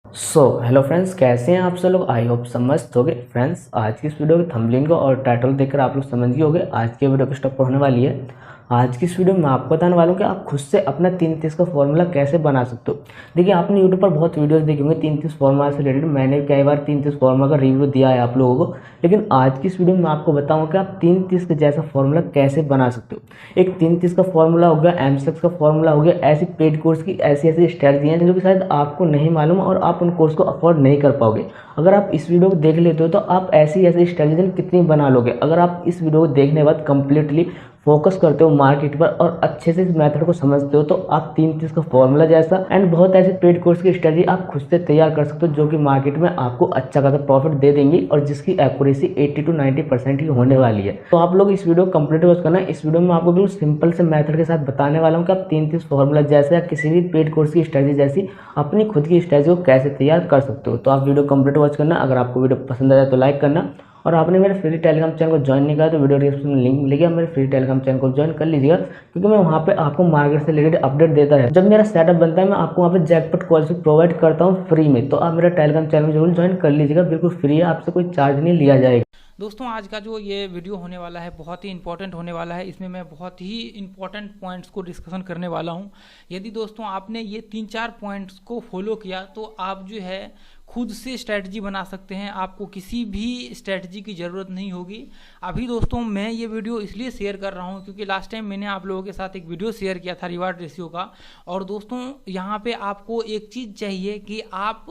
Hello friends, कैसे हैं आप सब लोग। आई होप सब मस्त हो गए। फ्रेंड्स, आज की इस वीडियो के थंबनेल को और टाइटल देखकर आप लोग समझ गए होंगे आज की वीडियो किस टॉपिक पर होने वाली है। आज की इस वीडियो में मैं आपको बताने वाला हूँ कि आप खुद से अपना 3-3 का फॉर्मूला कैसे बना सकते हो। देखिए, आपने यूट्यूब पर बहुत वीडियोस देखे होंगे 3-3 फॉर्मूला से रिलेटेड। मैंने कई बार 3-3 फॉर्मूला का रिव्यू दिया है आप लोगों को, लेकिन आज की इस वीडियो में मैं आपको बताऊंगा कि आप 3-3 के जैसा फॉर्मूला कैसे बना सकते हो। एक 3-3 का फॉर्मूला हो गया, एमसेक्स का फॉर्मूला हो गया। ऐसी पेड कोर्स की ऐसी ऐसी स्ट्रैटेजी हैं जो कि शायद आपको नहीं मालूम और आप उन कोर्स को अफोर्ड नहीं कर पाओगे। अगर आप इस वीडियो को देख लेते हो तो आप ऐसी ऐसी स्ट्रैटेजी कितनी बना लोगे। अगर आप इस वीडियो को देखने के बाद कंप्लीटली फोकस करते हो मार्केट पर और अच्छे से इस मेथड को समझते हो तो आप 3-3 का फॉर्मूला जैसा एंड बहुत ऐसे पेड कोर्स की स्ट्रेटजी आप खुद से तैयार कर सकते हो जो कि मार्केट में आपको अच्छा खासा प्रॉफिट दे देंगी और जिसकी एक्यूरेसी 80 to 90% ही होने वाली है। तो आप लोग इस वीडियो को कंप्लीट वॉच करना। इस वीडियो में आपको बिल्कुल सिंपल से मेथड के साथ बताने वाला हूँ कि आप 3-3 फॉर्मूला जैसे या किसी भी पेड कोर्स की स्ट्रेटजी जैसी अपनी खुद की स्ट्रेटजी को कैसे तैयार कर सकते हो। तो आप वीडियो कंप्लीट वॉच करना। अगर आपको वीडियो पसंद आ जाए तो लाइक करना, और आपने मेरे फ्री टेलीग्राम चैनल को ज्वाइन नहीं करा तो वीडियो डिस्क्रिप्शन में लिंक मिलेगा, मेरे फ्री टेलीग्राम चैनल को ज्वाइन कर लीजिएगा, क्योंकि मैं वहाँ पे आपको मार्केट से रिलेटेड अपडेट देता है। जब मेरा सेटअप बनता है मैं आपको वहाँ पे जैकपॉट कॉल्स प्रोवाइड करता हूँ फ्री में। तो आप मेरा टेलीग्राम चैनल जरूर ज्वाइन कर लीजिएगा, बिल्कुल फ्री है, आपसे कोई चार्ज नहीं लिया जाएगा। दोस्तों, आज का जो ये वीडियो होने वाला है बहुत ही इंपॉर्टेंट होने वाला है। इसमें मैं बहुत ही इंपॉर्टेंट पॉइंट्स को डिस्कशन करने वाला हूँ। यदि दोस्तों आपने ये 3-4 पॉइंट्स को फॉलो किया तो आप जो है खुद से स्ट्रैटेजी बना सकते हैं। आपको किसी भी स्ट्रैटेजी की ज़रूरत नहीं होगी। अभी दोस्तों मैं ये वीडियो इसलिए शेयर कर रहा हूँ क्योंकि लास्ट टाइम मैंने आप लोगों के साथ एक वीडियो शेयर किया था रिवार्ड रेशियो का। और दोस्तों यहाँ पे आपको एक चीज़ चाहिए कि आप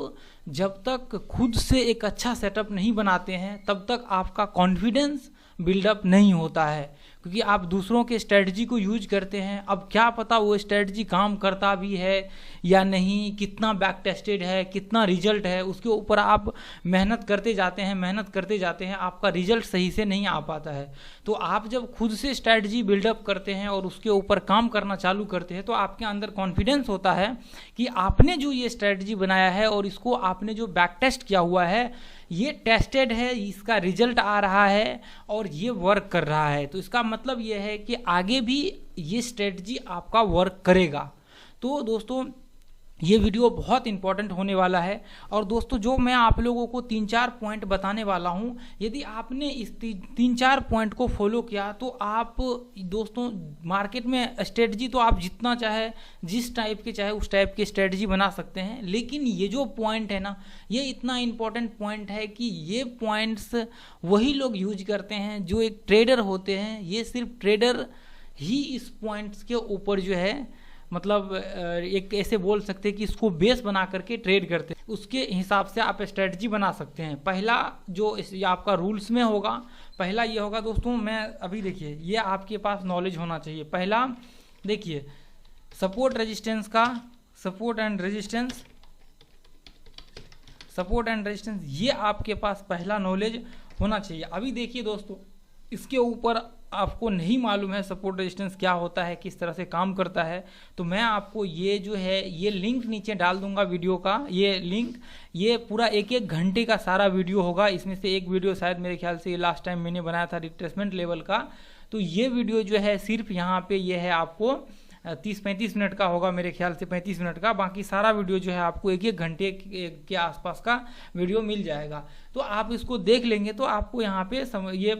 जब तक खुद से एक अच्छा सेटअप नहीं बनाते हैं तब तक आपका कॉन्फिडेंस बिल्डअप नहीं होता है, क्योंकि आप दूसरों के स्ट्रेटजी को यूज करते हैं। अब क्या पता वो स्ट्रेटजी काम करता भी है या नहीं, कितना बैक टेस्टेड है, कितना रिजल्ट है, उसके ऊपर आप मेहनत करते जाते हैं, आपका रिजल्ट सही से नहीं आ पाता है। तो आप जब खुद से स्ट्रेटजी बिल्डअप करते हैं और उसके ऊपर काम करना चालू करते हैं तो आपके अंदर कॉन्फिडेंस होता है कि आपने जो ये स्ट्रेटजी बनाया है और इसको आपने जो बैक टेस्ट किया हुआ है ये टेस्टेड है, इसका रिजल्ट आ रहा है और ये वर्क कर रहा है। तो इसका मतलब ये है कि आगे भी ये स्ट्रेटजी आपका वर्क करेगा। तो दोस्तों ये वीडियो बहुत इंपॉर्टेंट होने वाला है। और दोस्तों जो मैं आप लोगों को 3-4 पॉइंट बताने वाला हूँ, यदि आपने इस 3-4 पॉइंट को फॉलो किया तो आप दोस्तों मार्केट में स्ट्रेटजी तो आप जितना चाहे जिस टाइप के चाहे उस टाइप की स्ट्रेटजी बना सकते हैं। लेकिन ये जो पॉइंट है ना, ये इतना इंपॉर्टेंट पॉइंट है कि ये पॉइंट्स वही लोग यूज करते हैं जो एक ट्रेडर होते हैं। ये सिर्फ ट्रेडर ही इस पॉइंट्स के ऊपर जो है मतलब एक ऐसे बोल सकते हैं कि इसको बेस बना करके ट्रेड करते हैं। उसके हिसाब से आप स्ट्रेटजी बना सकते हैं। पहला जो आपका रूल्स में होगा, पहला ये होगा दोस्तों, मैं अभी देखिए ये आपके पास नॉलेज होना चाहिए। पहला देखिए सपोर्ट रेजिस्टेंस का, सपोर्ट एंड रेजिस्टेंस ये आपके पास पहला नॉलेज होना चाहिए। अभी देखिए दोस्तों, इसके ऊपर आपको नहीं मालूम है सपोर्ट रेजिस्टेंस क्या होता है, किस तरह से काम करता है, तो मैं आपको ये जो है ये लिंक नीचे डाल दूंगा वीडियो का। ये लिंक ये पूरा 1-1 घंटे का सारा वीडियो होगा। इसमें से एक वीडियो शायद मेरे ख्याल से ये लास्ट टाइम मैंने बनाया था रिट्रेसमेंट लेवल का। तो ये वीडियो जो है सिर्फ यहाँ पे ये है आपको 30-35 मिनट का होगा, मेरे ख्याल से 35 मिनट का। बाकी सारा वीडियो जो है आपको 1-1 घंटे के आसपास का वीडियो मिल जाएगा। तो आप इसको देख लेंगे तो आपको यहाँ पे ये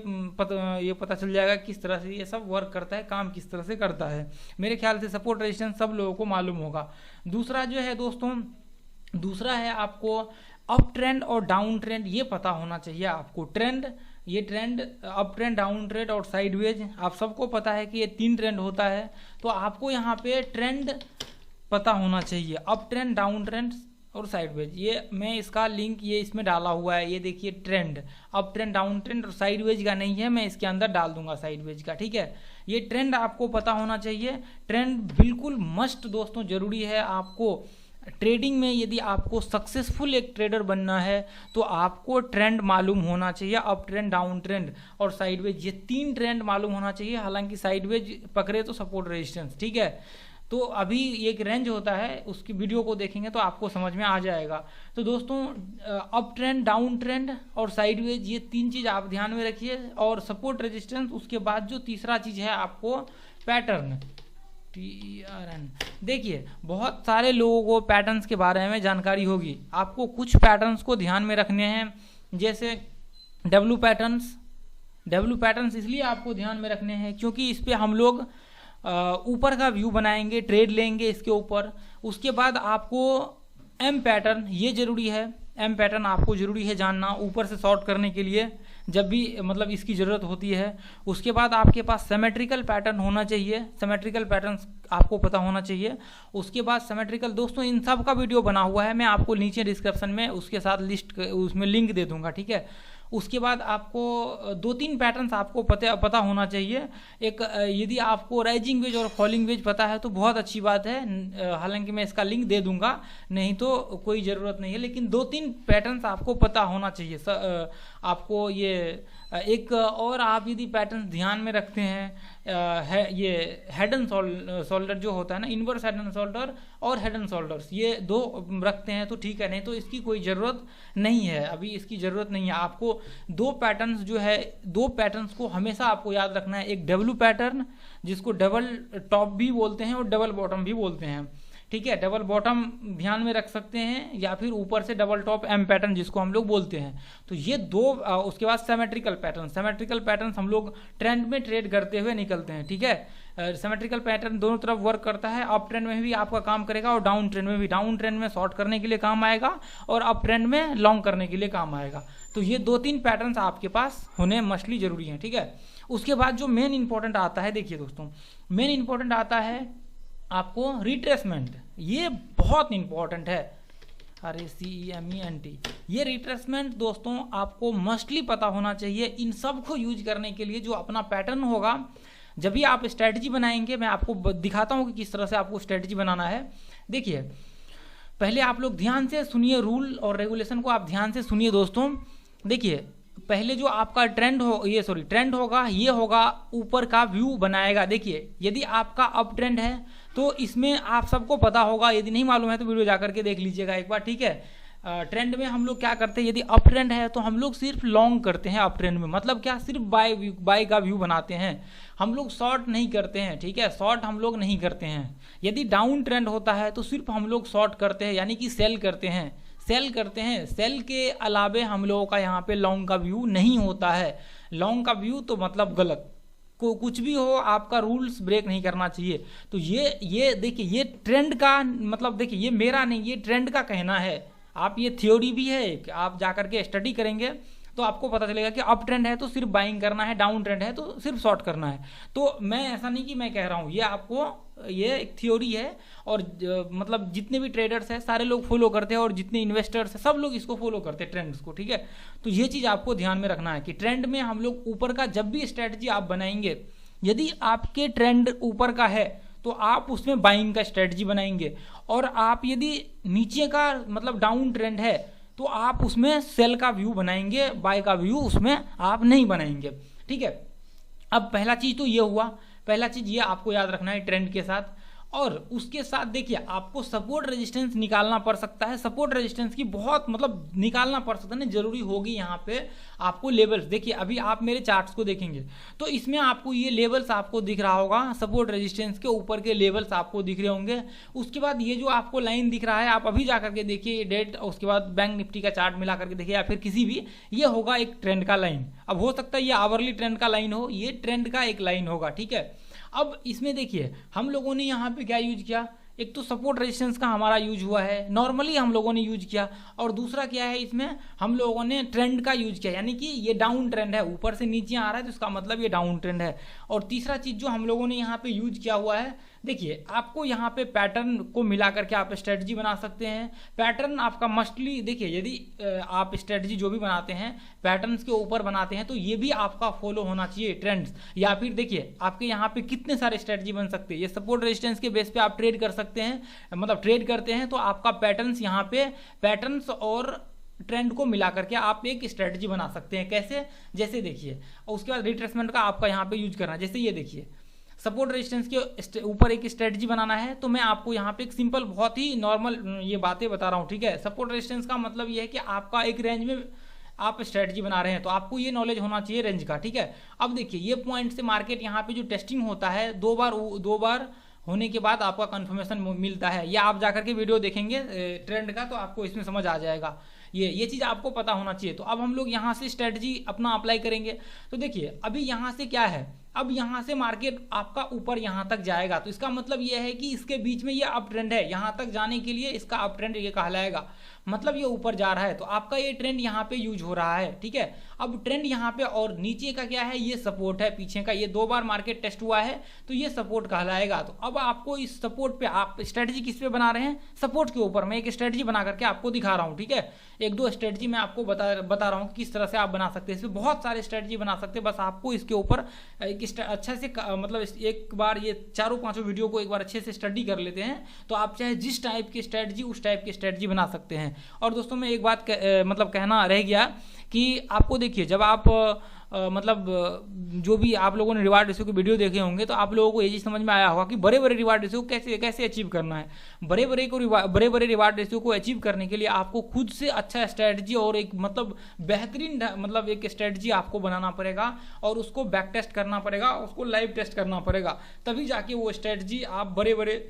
पता चल जाएगा किस तरह से ये सब वर्क करता है, काम किस तरह से करता है। मेरे ख्याल से सपोर्ट रेजिस्टेंस सब लोगों को मालूम होगा। दूसरा जो है दोस्तों, दूसरा है आपको अप ट्रेंड और डाउन ट्रेंड, ये पता होना चाहिए आपको। ट्रेंड, ये trend up trend, down trend और साइडवेज, आप सबको पता है कि ये 3 ट्रेंड होता है। तो आपको यहाँ पे ट्रेंड पता होना चाहिए, अप ट्रेंड, डाउन ट्रेंड और साइडवेज। ये मैं इसका लिंक ये इसमें डाला हुआ है, ये देखिए trend, up trend, down trend और साइडवेज का नहीं है, मैं इसके अंदर डाल दूंगा साइडवेज का, ठीक है। ये ट्रेंड आपको पता होना चाहिए। ट्रेंड बिल्कुल मस्ट दोस्तों जरूरी है आपको ट्रेडिंग में। यदि आपको सक्सेसफुल एक ट्रेडर बनना है तो आपको ट्रेंड मालूम होना चाहिए, अप ट्रेंड, डाउन ट्रेंड और साइडवेज, ये 3 ट्रेंड मालूम होना चाहिए। हालांकि साइडवेज पकड़े तो सपोर्ट रेजिस्टेंस, ठीक है। तो अभी एक रेंज होता है, उसकी वीडियो को देखेंगे तो आपको समझ में आ जाएगा। तो दोस्तों अप ट्रेंड, डाउन ट्रेंड और साइडवेज, ये 3 चीज़ आप ध्यान में रखिए। और सपोर्ट रेजिस्टेंस, उसके बाद जो तीसरा चीज़ है आपको पैटर्न, TRN। देखिए बहुत सारे लोगों को पैटर्न्स के बारे में जानकारी होगी, आपको कुछ पैटर्न्स को ध्यान में रखने हैं, जैसे W पैटर्न्स इसलिए आपको ध्यान में रखने हैं क्योंकि इस पे हम लोग ऊपर का व्यू बनाएंगे, ट्रेड लेंगे इसके ऊपर। उसके बाद आपको M पैटर्न, ये जरूरी है, M पैटर्न आपको जरूरी है जानना ऊपर से शॉर्ट करने के लिए, जब भी मतलब इसकी ज़रूरत होती है। उसके बाद आपके पास सिमेट्रिकल पैटर्न होना चाहिए, सिमेट्रिकल पैटर्न आपको पता होना चाहिए। उसके बाद सिमेट्रिकल, दोस्तों इन सब का वीडियो बना हुआ है, मैं आपको नीचे डिस्क्रिप्शन में उसके साथ लिस्ट उसमें लिंक दे दूंगा, ठीक है। उसके बाद आपको 2-3 पैटर्न्स आपको पता होना चाहिए। एक यदि आपको राइजिंग वेज और फॉलिंग वेज पता है तो बहुत अच्छी बात है, हालांकि मैं इसका लिंक दे दूंगा, नहीं तो कोई ज़रूरत नहीं है, लेकिन 2-3 पैटर्न्स आपको पता होना चाहिए। आपको ये एक और आप यदि पैटर्न ध्यान में रखते हैं, ये हेड एंड शोल्डर जो होता है ना, इनवर्स हेड एंड शोल्डर और हेड एंड शोल्डर्स, ये 2 रखते हैं तो ठीक है, नहीं तो इसकी कोई ज़रूरत नहीं है, अभी इसकी ज़रूरत नहीं है। आपको 2 पैटर्न्स जो है, 2 पैटर्न्स को हमेशा आपको याद रखना है। एक W पैटर्न जिसको डबल टॉप भी बोलते हैं और डबल बॉटम भी बोलते हैं, ठीक है। डबल बॉटम ध्यान में रख सकते हैं या फिर ऊपर से डबल टॉप M पैटर्न जिसको हम लोग बोलते हैं, तो ये 2। उसके बाद सिमेट्रिकल पैटर्न हम लोग ट्रेंड में ट्रेड करते हुए निकलते हैं, ठीक है। सिमेट्रिकल पैटर्न दोनों तरफ वर्क करता है, अप ट्रेंड में भी आपका काम करेगा और डाउन ट्रेंड में भी। डाउन ट्रेंड में शॉर्ट करने के लिए काम आएगा और अप ट्रेंड में लॉन्ग करने के लिए काम आएगा। तो ये 2-3 पैटर्न्स आपके पास होने मस्टली जरूरी हैं, ठीक है। उसके बाद जो मेन इंपॉर्टेंट आता है, देखिए दोस्तों, मेन इंपॉर्टेंट आता है आपको रिट्रेसमेंट, ये बहुत इंपॉर्टेंट है, RACEMENT। ये रिट्रेसमेंट दोस्तों आपको मस्टली पता होना चाहिए इन सब को यूज करने के लिए। जो अपना पैटर्न होगा, जब भी आप स्ट्रेटजी बनाएंगे, मैं आपको दिखाता हूं कि किस तरह से आपको स्ट्रेटजी बनाना है। देखिए पहले आप लोग ध्यान से सुनिए, रूल और रेगुलेशन को आप ध्यान से सुनिए दोस्तों। देखिए पहले जो आपका ट्रेंड होगा, ये होगा ऊपर का व्यू बनाएगा। देखिए यदि आपका अप ट्रेंड है तो इसमें आप सबको पता होगा, यदि नहीं मालूम है तो वीडियो जाकर के देख लीजिएगा एक बार, ठीक है। ट्रेंड में हम लोग क्या करते हैं, यदि अप ट्रेंड है तो हम लोग सिर्फ लॉन्ग करते हैं अप ट्रेंड में, मतलब क्या, सिर्फ बाय का व्यू बनाते हैं, हम लोग शॉर्ट नहीं करते हैं, ठीक है। शॉर्ट हम लोग नहीं करते हैं। यदि डाउन ट्रेंड होता है तो सिर्फ हम लोग शॉर्ट करते हैं, यानी कि सेल करते हैं। सेल के अलावे हम लोगों का यहाँ पे लॉन्ग का व्यू नहीं होता है। लॉन्ग का व्यू तो मतलब गलत, कुछ भी हो, आपका रूल्स ब्रेक नहीं करना चाहिए। तो ये देखिए, ये ट्रेंड का मतलब, देखिए ये मेरा नहीं, ये ट्रेंड का कहना है। आप, ये थ्योरी भी है कि आप जाकर के स्टडी करेंगे तो आपको पता चलेगा कि अप ट्रेंड है तो सिर्फ बाइंग करना है, डाउन ट्रेंड है तो सिर्फ शॉर्ट करना है। तो मैं ऐसा नहीं कि मैं कह रहा हूँ, ये आपको, ये एक थ्योरी है और मतलब जितने भी ट्रेडर्स हैं सारे लोग फॉलो करते हैं और जितने इन्वेस्टर्स हैं सब लोग इसको फॉलो करते हैं, ट्रेंड्स को, ठीक है। तो ये चीज़ आपको ध्यान में रखना है कि ट्रेंड में हम लोग ऊपर का जब भी स्ट्रेटजी आप बनाएंगे, यदि आपके ट्रेंड ऊपर का है तो आप उसमें बाइंग का स्ट्रेटजी बनाएंगे, और आप यदि नीचे का मतलब डाउन ट्रेंड है तो आप उसमें सेल का व्यू बनाएंगे, बाय का व्यू उसमें आप नहीं बनाएंगे, ठीक है। अब पहला चीज तो ये हुआ, पहला चीज ये आपको याद रखना है ट्रेंड के साथ। और उसके साथ देखिए आपको सपोर्ट रेजिस्टेंस निकालना पड़ सकता है। सपोर्ट रेजिस्टेंस की बहुत मतलब निकालना पड़ सकता है ना, जरूरी होगी यहाँ पे आपको लेवल्स। देखिए अभी आप मेरे चार्ट्स को देखेंगे तो इसमें आपको ये लेवल्स आपको दिख रहा होगा, सपोर्ट रेजिस्टेंस के ऊपर के लेवल्स आपको दिख रहे होंगे। उसके बाद ये जो आपको लाइन दिख रहा है, आप अभी जा करके देखिए डेट, उसके बाद बैंक निफ्टी का चार्ट मिला करके देखिए या फिर किसी भी, ये होगा एक ट्रेंड का लाइन। अब हो सकता है ये आवरली ट्रेंड का लाइन हो, ये ट्रेंड का एक लाइन होगा, ठीक है। अब इसमें देखिए हम लोगों ने यहाँ पे क्या यूज किया, एक तो सपोर्ट रेजिस्टेंस का हमारा यूज हुआ है, नॉर्मली हम लोगों ने यूज किया, और दूसरा क्या है इसमें हम लोगों ने ट्रेंड का यूज किया, यानी कि ये डाउन ट्रेंड है, ऊपर से नीचे आ रहा है तो इसका मतलब ये डाउन ट्रेंड है। और तीसरा चीज जो हम लोगों ने यहाँ पे यूज किया हुआ है, देखिए आपको यहाँ पे पैटर्न को मिला करके आप स्ट्रेटजी बना सकते हैं। पैटर्न आपका मस्टली, देखिए यदि आप स्ट्रेटजी जो भी बनाते हैं पैटर्न्स के ऊपर बनाते हैं तो ये भी आपका फॉलो होना चाहिए ट्रेंड्स। या फिर देखिए आपके यहाँ पे कितने सारे स्ट्रेटजी बन सकते हैं, ये सपोर्ट रेजिस्टेंस के बेस पे आप ट्रेड कर सकते हैं, मतलब ट्रेड करते हैं तो आपका पैटर्न्स यहाँ पे, पैटर्न्स और ट्रेंड को मिला करके आप एक स्ट्रेटजी बना सकते हैं। कैसे, जैसे देखिए, और उसके बाद रिट्रेसमेंट का आपका यहाँ पे यूज करना, जैसे ये देखिए सपोर्ट रेजिस्टेंस के ऊपर एक स्ट्रेटजी बनाना है तो मैं आपको यहाँ पे एक सिंपल बहुत ही नॉर्मल ये बातें बता रहा हूँ, ठीक है। सपोर्ट रेजिस्टेंस का मतलब ये है कि आपका एक रेंज में आप स्ट्रेटजी बना रहे हैं तो आपको ये नॉलेज होना चाहिए रेंज का, ठीक है। अब देखिए ये पॉइंट से मार्केट यहाँ पे जो टेस्टिंग होता है, दो बार होने के बाद आपका कंफर्मेशन मिलता है, या आप जाकर के वीडियो देखेंगे ट्रेंड का तो आपको इसमें समझ आ जाएगा। ये चीज़ आपको पता होना चाहिए। तो अब हम लोग यहाँ से स्ट्रेटजी अपना अप्लाई करेंगे। तो देखिए अभी यहाँ से क्या है, अब यहाँ से मार्केट आपका ऊपर यहाँ तक जाएगा, तो इसका मतलब ये है कि इसके बीच में ये अप ट्रेंड है, यहाँ तक जाने के लिए इसका अप ट्रेंड ये कहलाएगा, मतलब ये ऊपर जा रहा है, तो आपका ये ट्रेंड यहाँ पे यूज हो रहा है, ठीक है। अब ट्रेंड यहाँ पे और नीचे का क्या है, ये सपोर्ट है पीछे का, ये 2 बार मार्केट टेस्ट हुआ है तो ये सपोर्ट कहलाएगा। तो अब आपको इस सपोर्ट पे आप स्ट्रेटजी किस पे बना रहे हैं, सपोर्ट के ऊपर। मैं एक स्ट्रेटजी बना करके आपको दिखा रहा हूँ, ठीक है। 1-2 स्ट्रेटजी मैं आपको बता रहा हूँ किस तरह से आप बना सकते हैं। इसमें बहुत सारे स्ट्रेटजी बना सकते हैं, बस आपको इसके ऊपर अच्छा से मतलब एक बार ये 4-5 वीडियो को एक बार अच्छे से स्टडी कर लेते हैं, तो आप चाहे जिस टाइप की स्ट्रेटजी उस टाइप की स्ट्रेटजी बना सकते हैं। और दोस्तों मैं एक बात मतलब कहना रह गया कि आपको देखिए जब आप मतलब जो भी आप लोगों ने रिवार्ड रेशियो की वीडियो देखे होंगे तो आप लोगों को ये चीज़ समझ में आया होगा कि बड़े बड़े रिवार्ड रेशियो कैसे अचीव करना है। बड़े बड़े रिवार्ड रेशियो को अचीव करने के लिए आपको खुद से अच्छा स्ट्रेटजी और एक मतलब बेहतरीन मतलब एक स्ट्रेटजी आपको बनाना पड़ेगा और उसको बैक टेस्ट करना पड़ेगा, उसको लाइव टेस्ट करना पड़ेगा, तभी जाके वो स्ट्रेटजी आप बड़े बड़े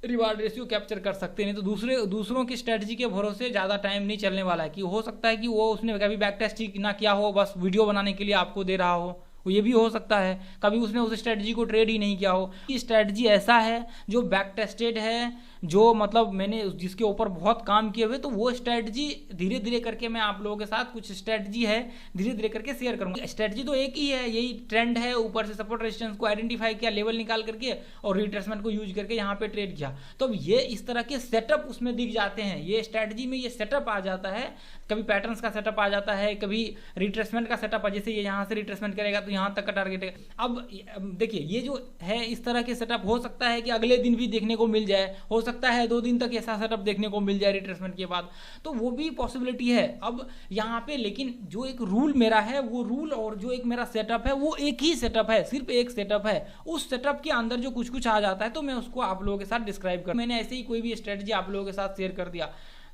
रिवार्ड रेशियो कैप्चर कर सकते हैं। नहीं तो दूसरों की स्ट्रेटजी के भरोसे ज़्यादा टाइम नहीं चलने वाला है, कि हो सकता है कि वो उसने कभी बैक टेस्ट ही ना किया हो, बस वीडियो बनाने के लिए आपको दे रहा हो, ये भी हो सकता है। कभी उसने उस स्ट्रेटजी को ट्रेड ही नहीं किया हो। ये स्ट्रेटजी ऐसा है जो बैक टेस्टेड है, जो मतलब मैंने जिसके ऊपर बहुत काम किए हुए, तो वो स्ट्रेटजी धीरे धीरे करके मैं आप लोगों के साथ कुछ स्ट्रेटजी है धीरे धीरे करके शेयर करूंगा। स्ट्रेटजी तो एक ही है, यही ट्रेंड है, ऊपर से सपोर्ट रेजिस्टेंस को आइडेंटिफाई किया, लेवल निकाल करके और रिट्रेसमेंट को यूज करके यहाँ पे ट्रेड किया। तो ये इस तरह के सेटअप उसमें दिख जाते हैं, ये स्ट्रेटजी में ये सेटअप आ जाता है। कभी पैटर्न्स का सेटअप आ जाता है, कभी रिट्रेसमेंट का सेटअप, जैसे ये यहाँ से रिट्रेसमेंट करेगा तो यहाँ तक का टारगेट है। अब देखिए ये जो है इस तरह के सेटअप हो सकता है कि अगले दिन भी देखने को मिल जाए, हो सकता है 2 दिन तक ऐसा सेटअप देखने को मिल जाए रिट्रेसमेंट के बाद, तो वो भी पॉसिबिलिटी है। अब यहाँ पे लेकिन जो एक रूल मेरा है, वो रूल और जो एक मेरा सेटअप है वो एक ही सेटअप है, सिर्फ एक सेटअप है। उस सेटअप के अंदर जो कुछ कुछ आ जाता है तो मैं उसको आप लोगों के साथ डिस्क्राइब कर, मैंने ऐसे ही कोई भी स्ट्रेटजी आप लोगों के साथ शेयर कर दिया,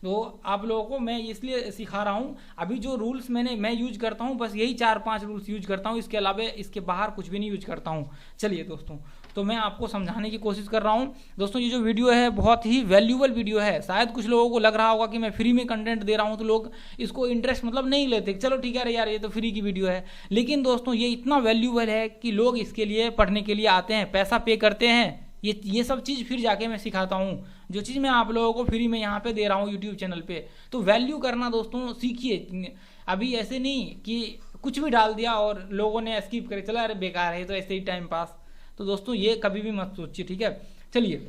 तो आप लोगों को मैं इसलिए सिखा रहा हूँ। अभी जो रूल्स मैं यूज करता हूँ बस यही 4-5 रूल्स यूज करता हूँ, इसके अलावा इसके बाहर कुछ भी नहीं यूज करता हूँ। चलिए दोस्तों, तो मैं आपको समझाने की कोशिश कर रहा हूँ। दोस्तों ये जो वीडियो है बहुत ही वैल्यूबल वीडियो है। शायद कुछ लोगों को लग रहा होगा कि मैं फ्री में कंटेंट दे रहा हूँ तो लोग इसको इंटरेस्ट मतलब नहीं लेते, चलो ठीक है यार ये तो फ्री की वीडियो है, लेकिन दोस्तों ये इतना वैल्यूबल है कि लोग इसके लिए पढ़ने के लिए आते हैं, पैसा पे करते हैं। ये सब चीज़ फिर जाके मैं सिखाता हूँ, जो चीज़ मैं आप लोगों को फ्री में यहाँ पे दे रहा हूँ यूट्यूब चैनल पे। तो वैल्यू करना दोस्तों सीखिए। अभी ऐसे नहीं कि कुछ भी डाल दिया और लोगों ने स्किप करे, चला अरे बेकार है तो ऐसे ही टाइम पास, तो दोस्तों ये कभी भी मत सोचिए, ठीक है। चलिए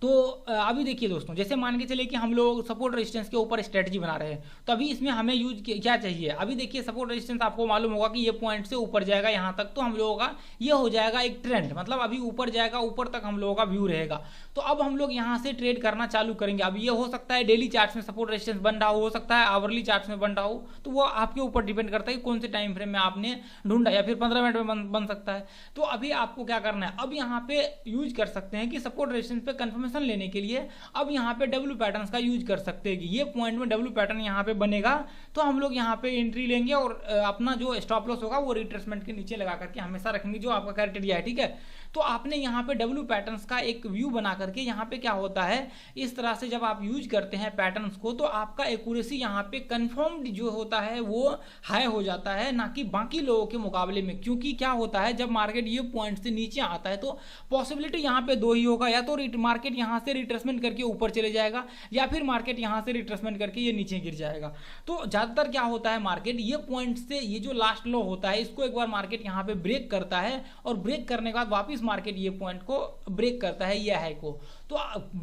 तो अभी देखिए दोस्तों, जैसे मान के चलिए कि हम लोग सपोर्ट रेजिस्टेंस के ऊपर स्ट्रेटजी बना रहे हैं, तो अभी इसमें हमें यूज क्या चाहिए। अभी देखिए सपोर्ट रेजिस्टेंस आपको मालूम होगा कि ये पॉइंट से ऊपर जाएगा यहाँ तक, तो हम लोगों का ये हो जाएगा एक ट्रेंड, मतलब अभी ऊपर जाएगा, ऊपर तक हम लोगों का व्यू रहेगा। तो अब हम लोग यहाँ से ट्रेड करना चालू करेंगे। अब ये हो सकता है डेली चार्ट्स में सपोर्ट रेजिस्टेंस बन रहा हो सकता है आवरली चार्ट्स में बन रहा हो, तो वो आपके ऊपर डिपेंड करता है कि कौन से टाइम फ्रेम में आपने ढूंढा, या फिर 15 मिनट में बन सकता है। तो अभी आपको क्या करना है, अब यहाँ पे यूज कर सकते हैं कि सपोर्ट रेजिस्टेंस पे कंफर्मेशन लेने के लिए अब यहाँ पे डब्ल्यू पैटर्न्स का यूज कर सकते हैं कि ये पॉइंट में डब्ल्यू पैटर्न यहाँ पे बनेगा, तो हम लोग यहाँ पे एंट्री लेंगे और अपना जो स्टॉप लॉस होगा वो रिट्रेसमेंट के नीचे लगा करके हमेशा रखेंगे, जो आपका क्राइटेरिया है, ठीक है। तो आपने यहाँ पे डब्ल्यू पैटर्न्स का एक व्यू बना करके, यहाँ पे क्या होता है इस तरह से जब आप यूज करते हैं पैटर्न्स को, तो आपका एक्यूरेसी यहाँ पे कंफर्म्ड जो होता है वो हाई हो जाता है, ना कि बाकी लोगों के मुकाबले में। क्योंकि क्या होता है जब मार्केट ये पॉइंट से नीचे आता है तो पॉसिबिलिटी यहाँ पे 2 ही होगा, या तो मार्केट यहाँ से रिट्रेसमेंट करके ऊपर चले जाएगा, या फिर मार्केट यहाँ से रिट्रेसमेंट करके ये नीचे गिर जाएगा। तो ज्यादातर क्या होता है मार्केट ये पॉइंट से, ये जो लास्ट लो होता है इसको एक बार मार्केट यहाँ पे ब्रेक करता है, और ब्रेक करने के बाद वापस मार्केट ये पॉइंट को ब्रेक करता है, ये हाई को। तो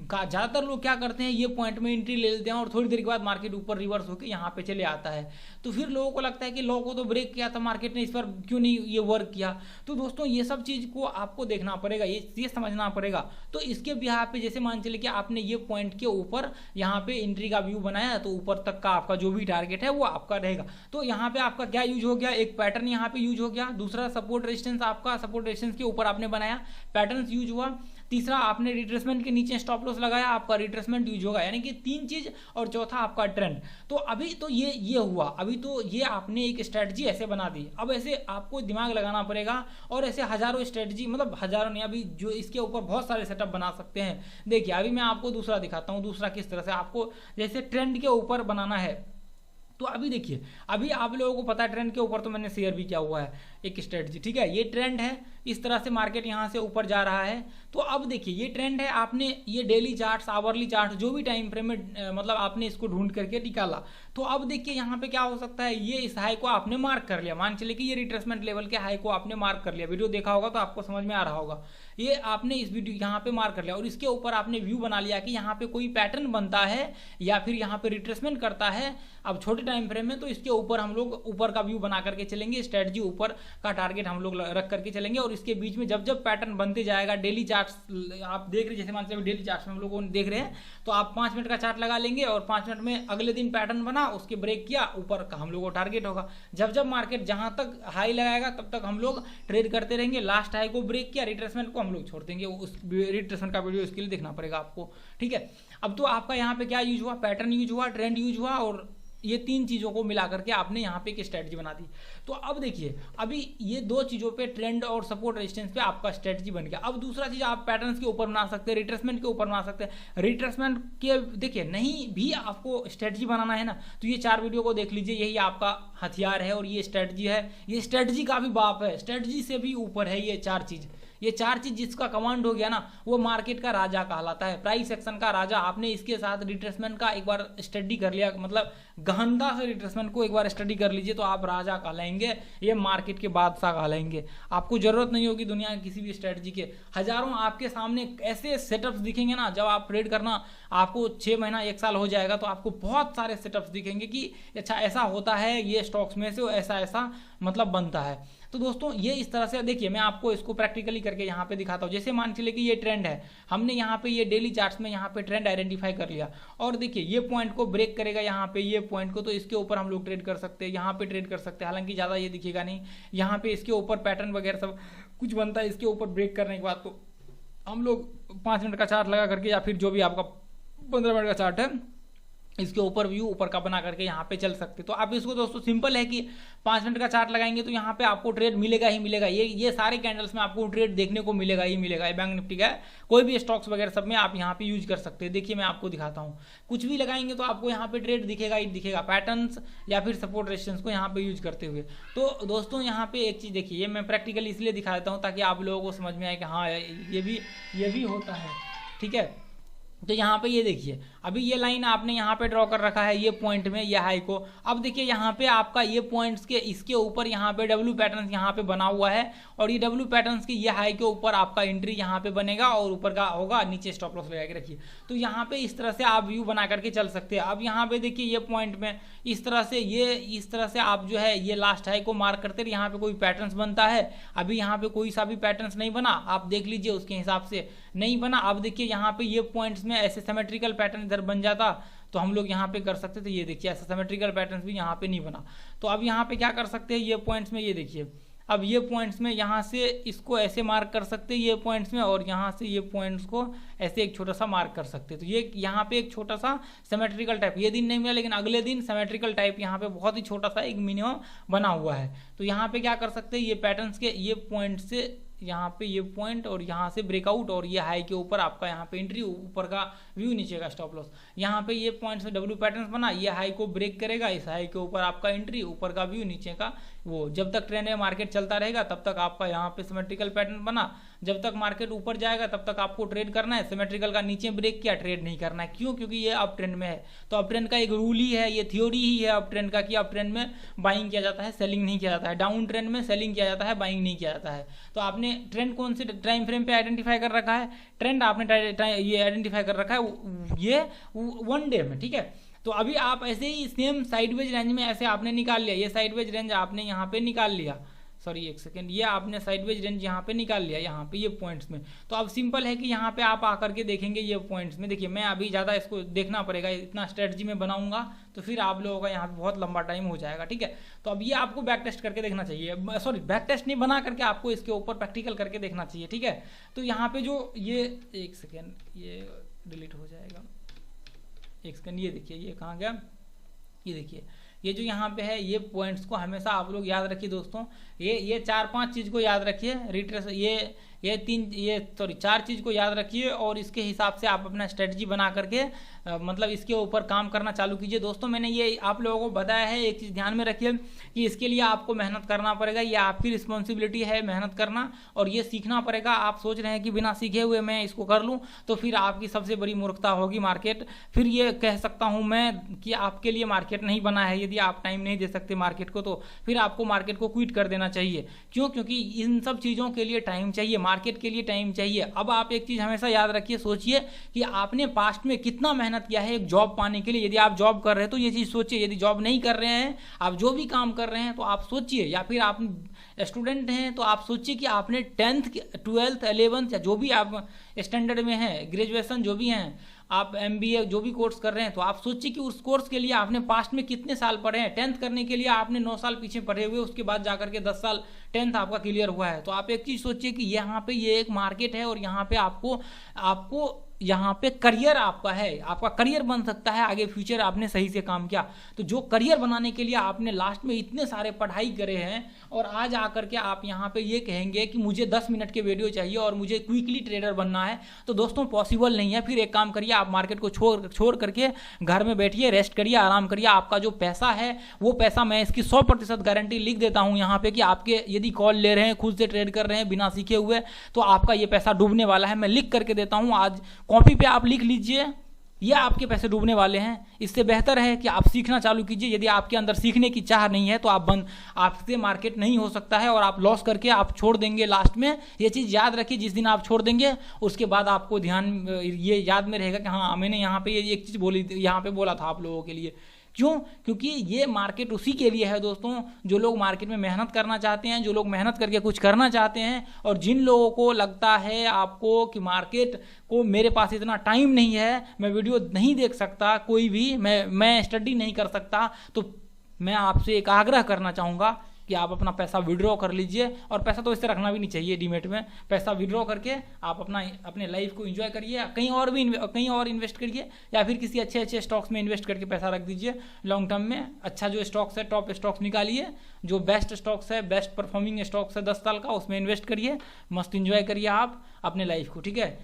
ज्यादातर लोग क्या करते हैं ये पॉइंट में एंट्री ले लेते हैं और थोड़ी देर के बाद मार्केट ऊपर रिवर्स होकर यहाँ पे चले आता है। तो फिर लोगों को लगता है कि लो को तो ब्रेक किया था मार्केट ने, इस पर क्यों नहीं ये वर्क किया। तो दोस्तों ये सब चीज को आपको देखना पड़ेगा, ये समझना पड़ेगा। तो इसके बिहार पे जैसे मान चलिए कि आपने ये पॉइंट के ऊपर यहाँ पे एंट्री का व्यू बनाया, तो ऊपर तक का आपका जो भी टारगेट है वो आपका रहेगा। तो यहाँ पे आपका क्या यूज हो गया, एक पैटर्न यहाँ पे यूज हो गया, दूसरा सपोर्ट रेजिस्टेंस, आपका सपोर्ट रेजिस्टेंस के ऊपर आपने बनाया, पैटर्न यूज हुआ, तीसरा आपने रिट्रेसमेंट के नीचे स्टॉप लॉस लगाया, आपका रिट्रेसमेंट यूज होगा, यानी कि 3 चीज, और चौथा आपका ट्रेंड। तो अभी तो ये हुआ, अभी तो ये आपने एक स्ट्रेटजी ऐसे बना दी। अब ऐसे आपको दिमाग लगाना पड़ेगा और ऐसे हजारों स्ट्रेटजी, मतलब हजारों नहीं, अभी जो इसके ऊपर बहुत सारे सेटअप बना सकते हैं। देखिए अभी मैं आपको दूसरा दिखाता हूँ, दूसरा किस तरह से आपको जैसे ट्रेंड के ऊपर बनाना है। तो अभी देखिए, अभी आप लोगों को पता है ट्रेंड के ऊपर तो मैंने शेयर भी किया हुआ है एक स्ट्रेटजी, ठीक है। ये ट्रेंड है, इस तरह से मार्केट यहाँ से ऊपर जा रहा है। तो अब देखिए ये ट्रेंड है, आपने ये डेली चार्ट्स, आवरली चार्ट, जो भी टाइम फ्रेम में मतलब आपने इसको ढूंढ करके निकाला। तो अब देखिए यहाँ पे क्या हो सकता है, ये इस हाई को आपने मार्क कर लिया, मान चलिए कि ये रिट्रेसमेंट लेवल के हाई को आपने मार्क कर लिया, वीडियो देखा होगा तो आपको समझ में आ रहा होगा। ये आपने इस वीडियो यहाँ पे मार्क कर लिया और इसके ऊपर आपने व्यू बना लिया कि यहाँ पे कोई पैटर्न बनता है या फिर यहाँ पे रिट्रेसमेंट करता है। अब छोटे टाइम फ्रेम में तो इसके ऊपर हम लोग ऊपर का व्यू बना करके चलेंगे, स्ट्रेटजी ऊपर का टारगेट हम लोग रख करके चलेंगे, और इसके बीच में जब जब पैटर्न बनते जाएगा, डेली चार्ट्स आप देख रहे, जैसे मान लीजिए डेली चार्ट्स में हम लोग देख रहे हैं, तो आप 5 मिनट का चार्ट लगा लेंगे और 5 मिनट में अगले दिन पैटर्न बना, उसके ब्रेक किया, ऊपर का हम लोग को टारगेट होगा। जब जब मार्केट जहां तक हाई लगाएगा तब तक हम लोग ट्रेड करते रहेंगे, लास्ट हाई को ब्रेक किया, रिट्रेसमेंट को हम लोग छोड़ देंगे। उस रिट्रेसमेंट का वीडियो इसके लिए देखना पड़ेगा आपको, ठीक है। अब तो आपका यहाँ पे क्या यूज हुआ, पैटर्न यूज हुआ, ट्रेंड यूज हुआ, और ये 3 चीजों को मिला करके आपने यहाँ पे एक स्ट्रेटजी बना दी। तो अब देखिए, अभी ये 2 चीजों पे, ट्रेंड और सपोर्ट रेजिस्टेंस पे आपका स्ट्रेटजी बन गया। अब दूसरा चीज आप पैटर्न्स के ऊपर बना सकते हैं, रिट्रेसमेंट के ऊपर बना सकते हैं। रिट्रेसमेंट के देखिए नहीं भी आपको स्ट्रेटजी बनाना है ना, तो ये 4 वीडियो को देख लीजिए, यही आपका हथियार है और ये स्ट्रेटजी है। ये स्ट्रेटजी का भी बाप है, स्ट्रेटजी से भी ऊपर है ये 4 चीज। ये 4 चीज जिसका कमांड हो गया ना, वो मार्केट का राजा कहलाता है, प्राइस एक्शन का राजा। आपने इसके साथ रिट्रेसमेंट का एक बार स्टडी कर लिया, मतलब गहनता से रिट्रेसमेंट को एक बार स्टडी कर लीजिए, तो आप राजा कहलाएंगे, ये मार्केट के बादशाह कहलाएंगे। आपको जरूरत नहीं होगी दुनिया की किसी भी स्ट्रेटजी के, हजारों आपके सामने ऐसे सेटअप्स दिखेंगे ना, जब आप ट्रेड करना आपको 6 महीना 1 साल हो जाएगा, तो आपको बहुत सारे सेटअप्स दिखेंगे कि अच्छा ऐसा होता है, ये स्टॉक्स में से ऐसा ऐसा मतलब बनता है। तो दोस्तों ये इस तरह से देखिए, मैं आपको इसको प्रैक्टिकली करके यहाँ पे दिखाता हूँ। जैसे मान चलिए कि ये ट्रेंड है, हमने यहाँ पे ये डेली चार्ट्स में यहाँ पे ट्रेंड आइडेंटिफाई कर लिया, और देखिए ये पॉइंट को ब्रेक करेगा यहाँ पे, ये पॉइंट को, तो इसके ऊपर हम लोग ट्रेड कर सकते हैं, यहाँ पे ट्रेड कर सकते हैं। हालांकि ज़्यादा ये दिखेगा नहीं, यहाँ पे इसके ऊपर पैटर्न वगैरह सब कुछ बनता है, इसके ऊपर ब्रेक करने के बाद तो हम लोग 5 मिनट का चार्ट लगा करके, या फिर जो भी आपका 15 मिनट का चार्ट है, इसके ऊपर व्यू ऊपर का बना करके यहाँ पे चल सकते। तो आप इसको दोस्तों सिंपल है कि 5 मिनट का चार्ट लगाएंगे तो यहाँ पे आपको ट्रेड मिलेगा ही मिलेगा। ये सारे कैंडल्स में आपको ट्रेड देखने को मिलेगा ही मिलेगा। बैंक निफ्टी का कोई भी स्टॉक्स वगैरह सब में आप यहाँ पे यूज कर सकते हैं। देखिए मैं आपको दिखाता हूँ, कुछ भी लगाएंगे तो आपको यहाँ पे ट्रेड दिखेगा ही दिखेगा, पैटर्न्स या फिर सपोर्ट रेजिस्टेंस को यहाँ पे यूज करते हुए। तो दोस्तों यहाँ पे एक चीज देखिए, ये मैं प्रैक्टिकली इसलिए दिखा देता हूँ ताकि आप लोगों को समझ में आए कि हाँ ये भी होता है, ठीक है। तो यहाँ पे ये देखिए, अभी ये लाइन आपने यहाँ पे ड्रॉ कर रखा है, ये पॉइंट में ये हाई को। अब देखिए यहाँ पे आपका ये पॉइंट्स के इसके ऊपर यहाँ पे डब्ल्यू पैटर्न यहाँ पे बना हुआ है, और ये डब्ल्यू पैटर्न्स के ये हाई के ऊपर आपका एंट्री यहाँ पे बनेगा और ऊपर का होगा, नीचे स्टॉप लॉस लगा के रखिए। तो यहाँ पे इस तरह से आप व्यू बना करके चल सकते हैं। अब यहाँ पे देखिए ये पॉइंट में इस तरह से आप जो है ये लास्ट हाई को मार्क करते हैं, यहाँ पे कोई पैटर्न्स बनता है। अभी यहाँ पे कोई सा भी पैटर्न्स नहीं बना, आप देख लीजिए उसके हिसाब से नहीं बना। अब देखिए यहाँ पे ये पॉइंट्स में ऐसे सिमेट्रिकल पैटर्न इधर बन जाता तो हम लोग यहाँ पे कर सकते थे। ये देखिए ऐसा सिमेट्रिकल पैटर्न भी यहाँ पे नहीं बना, तो अब यहाँ पे क्या कर सकते हैं, ये पॉइंट्स में ये देखिए, अब ये पॉइंट्स में यहाँ से इसको ऐसे मार्क कर सकते हैं ये पॉइंट्स में, और यहाँ से ये पॉइंट्स को ऐसे एक छोटा सा मार्क कर सकते हैं। तो ये यहाँ पे एक छोटा सा सिमेट्रिकल टाइप ये दिन नहीं मिला, लेकिन अगले दिन सिमेट्रिकल टाइप यहाँ पे बहुत ही छोटा सा एक मिनिमम बना हुआ है। तो यहाँ पे क्या कर सकते हैं, ये पैटर्न्स के ये पॉइंट से यहाँ पे ये पॉइंट और यहाँ से ब्रेकआउट, और ये हाई के ऊपर आपका यहाँ पे एंट्री, ऊपर का व्यू, नीचे का स्टॉप लॉस। यहाँ पे ये पॉइंट से डब्ल्यू पैटर्न बना, ये हाई को ब्रेक करेगा, इस हाई के ऊपर आपका एंट्री, ऊपर का व्यू, नीचे का वो। जब तक ट्रेंड में मार्केट चलता रहेगा तब तक आपका यहाँ पे सिमेट्रिकल पैटर्न बना, जब तक मार्केट ऊपर जाएगा तब तक आपको ट्रेड करना है। सिमेट्रिकल का नीचे ब्रेक किया, ट्रेड नहीं करना है। क्यों? क्योंकि ये अप ट्रेंड में है। तो अप ट्रेंड का एक रूल ही है, ये थ्योरी ही है अप ट्रेंड का, कि अप ट्रेंड में बाइंग किया जाता है, सेलिंग नहीं किया जाता है। डाउन ट्रेंड में सेलिंग किया जाता है, बाइंग नहीं किया जाता है। तो आपने ट्रेंड कौन से टाइम फ्रेम पे आइडेंटिफाई कर रखा है? ट्रेंड आपने ये आइडेंटिफाई कर रखा है ये 1 डे में, ठीक है। तो अभी आप ऐसे ही सेम साइडवेज रेंज में ऐसे आपने निकाल लिया, ये साइडवेज रेंज आपने यहाँ पे निकाल लिया, सॉरी एक सेकेंड, ये आपने साइडवेज रेंज यहाँ पे निकाल लिया, यहाँ पे ये पॉइंट्स में। तो अब सिंपल है कि यहाँ पे आप आकर के देखेंगे ये पॉइंट्स में। देखिए मैं अभी ज़्यादा इसको देखना पड़ेगा, इतना स्ट्रेटजी में बनाऊंगा तो फिर आप लोगों का यहाँ पे बहुत लंबा टाइम हो जाएगा, ठीक है। तो अब ये आपको बैक टेस्ट करके देखना चाहिए, सॉरी बैक टेस्ट नहीं बना करके आपको इसके ऊपर प्रैक्टिकल करके देखना चाहिए, ठीक है। तो यहाँ पे जो ये एक सेकेंड ये डिलीट हो जाएगा, एक सेकेंड, ये देखिए ये कहाँ गया, ये देखिए ये जो यहाँ पे है ये पॉइंट्स को हमेशा आप लोग याद रखिए दोस्तों। ये 4-5 चीज़ को याद रखिए, रिट्रेस ये 4 चीज़ को याद रखिए और इसके हिसाब से आप अपना स्ट्रेटजी बना करके मतलब इसके ऊपर काम करना चालू कीजिए। दोस्तों मैंने ये आप लोगों को बताया है, एक चीज़ ध्यान में रखिए कि इसके लिए आपको मेहनत करना पड़ेगा, ये आपकी रिस्पॉन्सिबिलिटी है मेहनत करना, और ये सीखना पड़ेगा। आप सोच रहे हैं कि बिना सीखे हुए मैं इसको कर लूँ, तो फिर आपकी सबसे बड़ी मूर्खता होगी मार्केट। फिर ये कह सकता हूँ मैं कि आपके लिए मार्केट नहीं बना है। यदि आप टाइम नहीं दे सकते मार्केट को, तो फिर आपको मार्केट को क्विट कर देना चाहिए। क्यों? क्योंकि इन सब चीज़ों के लिए टाइम चाहिए, मार्केट के लिए टाइम चाहिए। अब आप एक चीज़ हमेशा याद रखिए, सोचिए कि आपने पास्ट में कितना मेहनत किया है एक जॉब पाने के लिए। यदि आप जॉब कर रहे हैं तो ये चीज़ सोचिए, यदि जॉब नहीं कर रहे हैं, आप जो भी काम कर रहे हैं तो आप सोचिए, या फिर आप स्टूडेंट हैं तो आप सोचिए कि आपने 10th 12th 11th या जो भी आप स्टैंडर्ड में हैं, ग्रेजुएशन जो भी हैं, आप MBA जो भी कोर्स कर रहे हैं, तो आप सोचिए कि उस कोर्स के लिए आपने पास्ट में कितने साल पढ़े हैं। 10th करने के लिए आपने 9 साल पीछे पढ़े हुए, उसके बाद जाकर के 10 साल 10th आपका क्लियर हुआ है। तो आप एक चीज़ सोचिए कि यहाँ पे ये एक मार्केट है और यहाँ पे आपको यहाँ पे करियर आपका है, आपका करियर बन सकता है आगे फ्यूचर, आपने सही से काम किया। तो जो करियर बनाने के लिए आपने लास्ट में इतने सारे पढ़ाई करे हैं और आज आकर के आप यहाँ पे ये कहेंगे कि मुझे 10 मिनट के वीडियो चाहिए और मुझे क्विकली ट्रेडर बनना है, तो दोस्तों पॉसिबल नहीं है। फिर एक काम करिए, आप मार्केट को छोड़ करके घर में बैठिए, रेस्ट करिए, आराम करिए। आपका जो पैसा है वो पैसा, मैं इसकी 100% गारंटी लिख देता हूँ यहाँ पे कि आपके यदि कॉल ले रहे हैं, खुद से ट्रेड कर रहे हैं बिना सीखे हुए, तो आपका ये पैसा डूबने वाला है। मैं लिख करके देता हूँ, आज कॉपी पे आप लिख लीजिए, ये आपके पैसे डूबने वाले हैं। इससे बेहतर है कि आप सीखना चालू कीजिए। यदि आपके अंदर सीखने की चाह नहीं है तो आपसे मार्केट नहीं हो सकता है और आप लॉस करके आप छोड़ देंगे लास्ट में। ये चीज़ याद रखिए, जिस दिन आप छोड़ देंगे उसके बाद आपको ध्यान ये याद में रहेगा कि हाँ मैंने यहाँ पे ये एक चीज़ बोली, यहाँ पे बोला था आप लोगों के लिए। क्यों? क्योंकि ये मार्केट उसी के लिए है दोस्तों, जो लोग मार्केट में मेहनत करना चाहते हैं, जो लोग मेहनत करके कुछ करना चाहते हैं। और जिन लोगों को लगता है आपको कि मार्केट को मेरे पास इतना टाइम नहीं है, मैं वीडियो नहीं देख सकता, कोई भी मैं स्टडी नहीं कर सकता, तो मैं आपसे एक आग्रह करना चाहूँगा कि आप अपना पैसा विड्रॉ कर लीजिए। और पैसा तो इससे रखना भी नहीं चाहिए डीमेट में, पैसा विड्रॉ करके आप अपने लाइफ को एंजॉय करिए, कहीं और इन्वेस्ट करिए, या फिर किसी अच्छे स्टॉक्स में इन्वेस्ट करके पैसा रख दीजिए लॉन्ग टर्म में। अच्छा जो स्टॉक्स है, टॉप स्टॉक्स निकालिए, जो बेस्ट स्टॉक्स है, बेस्ट परफॉर्मिंग स्टॉक्स है 10 साल का, उसमें इन्वेस्ट करिए, मस्त इन्जॉय करिए आप अपने लाइफ को, ठीक है।